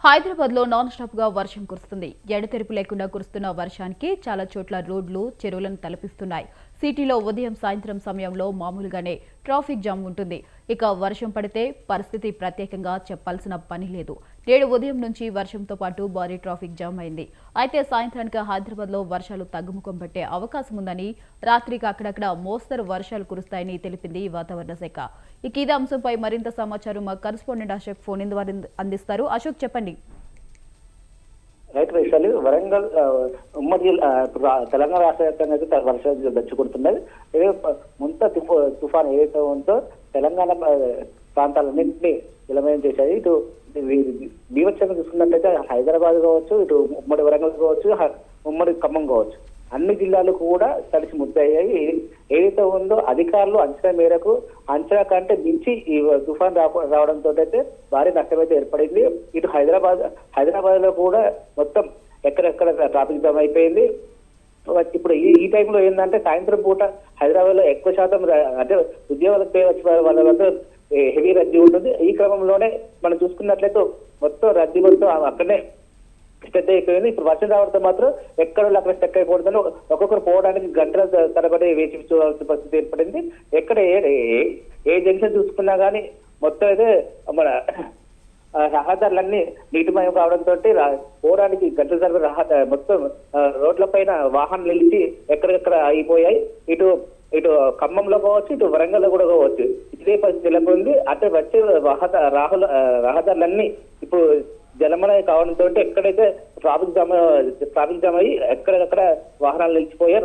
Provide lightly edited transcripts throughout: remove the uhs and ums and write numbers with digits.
హైదరాబాద్ లో non stop గా వర్షం కురుస్తుంది. ఎడతెరిపి లేకుండా కురుస్తున్న వర్షానికి చాలా చోట్ల రోడ్లు, చెరువులను తలపిస్తున్నాయి. సిటీలో ఉదయం సాయంత్రం సమయంలో మామూలుగానే ట్రాఫిక్ జామ్ ఉంటుంది. ఇక వర్షం పడితే పరిస్థితి ప్రత్యేకంగా చెప్పాల్సిన పని లేదు. నేడు ఉదయం నుంచి వర్షంతో పాటు భారీ ట్రాఫిక్ జామ్ అయింది. అయితే సాయంత్రానికి హైదరాబాద్ లో వర్షాలు తగ్గుముఖం పట్టే అవకాశం ఉందని, రాత్రికి అక్కడక్కడ మోస్తరు వర్షాలు కురుస్తాయని తెలిపింది వాతావరణ శాఖ. ఇక ఇదే అంశంపై మరింత సమాచారం మా కరెస్పాండెంట్ అశోక్ ఫోన్ ఇన్ ద్వారా అందిస్తారు. అశోక్, చెప్పండి. రైట్ వైశాలి, వరంగల్ ఉమ్మడి తెలంగాణ రాష్ట్ర వ్యాప్తంగా అయితే వర్షాలు దచ్చి కొడుతున్నాయి. ముంత తుఫాన్ ఏదైతే ఉందో తెలంగాణ ప్రాంతాలన్నింటినీ విలమయం చేశాయి. ఇటు బీభత్సంగా చూసుకున్నట్లయితే హైదరాబాద్ కావచ్చు, ఇటు ఉమ్మడి వరంగల్ కావచ్చు, ఉమ్మడి ఖమ్మం కావచ్చు, అన్ని జిల్లాలు కూడా తడిసి ముద్దయ్యాయి. ఏదైతే ఉందో అధికారులు అంచనా కంటే మించి ఈ తుఫాన్ రావడంతో అయితే భారీ నష్టమైతే ఏర్పడింది. ఇటు హైదరాబాద్ లో కూడా మొత్తం ఎక్కడెక్కడ ట్రాఫిక్ జామ్ అయిపోయింది. ఇప్పుడు ఈ టైంలో ఏంటంటే సాయంత్రం పూట హైదరాబాద్ లో ఎక్కువ శాతం అంటే ఉద్యోగాలకు వచ్చే వాళ్ళ వద్ద హెవీ రద్దీ ఉంటుంది. ఈ క్రమంలోనే మనం చూసుకున్నట్లయితే మొత్తం రద్దీ మొత్తం అక్కడనే స్టెక్ అయిపోయింది. ఇప్పుడు వర్షం రావడంతో మాత్రం ఎక్కడ అక్కడ స్టెక్ అయిపోతుందని ఒక్కొక్కరు పోవడానికి గంటల తరబడి వేచి చూడాల్సిన పరిస్థితి ఏర్పడింది. ఎక్కడ ఏ జంక్షన్ చూసుకున్నా కానీ మొత్తం అయితే మన రహదారులన్నీ నీటిమయం కావడంతో పోవడానికి గంటల తరబడి మొత్తం రోడ్ల పైన వాహనాలు నిలిచి ఎక్కడెక్కడ అయిపోయాయి. ఇటు ఖమ్మంలో కావచ్చు, ఇటు వరంగల్లో కూడా కావచ్చు ఇదే పరిస్థితి నెలకొంది. అంటే వచ్చే రహదారులన్నీ ఇప్పుడు జలమయం కావడంతో ఎక్కడైతే ట్రాఫిక్ జామ్ అయ్యి ఎక్కడెక్కడ వాహనాలు నిలిచిపోయాయి.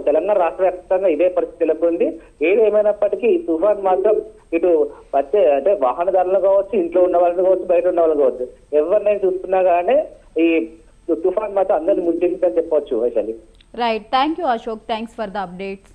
తెలంగాణ రాష్ట్ర వ్యాప్తంగా ఇదే పరిస్థితి నెలకొంది. ఏదేమైనప్పటికీ ఈ తుఫాన్ మాత్రం ఇటు వచ్చే అంటే వాహనదారులు కావచ్చు, ఇంట్లో ఉన్న వాళ్ళని కావచ్చు, బయట ఉన్న వాళ్ళు కావచ్చు, ఎవరినైనా చూస్తున్నా కానీ ఈ తుఫాన్ మాత్రం అందరినీ ముంచెత్తుతుందని చెప్పవచ్చు Vaishali. Right, thank you Ashok, thanks for the updates.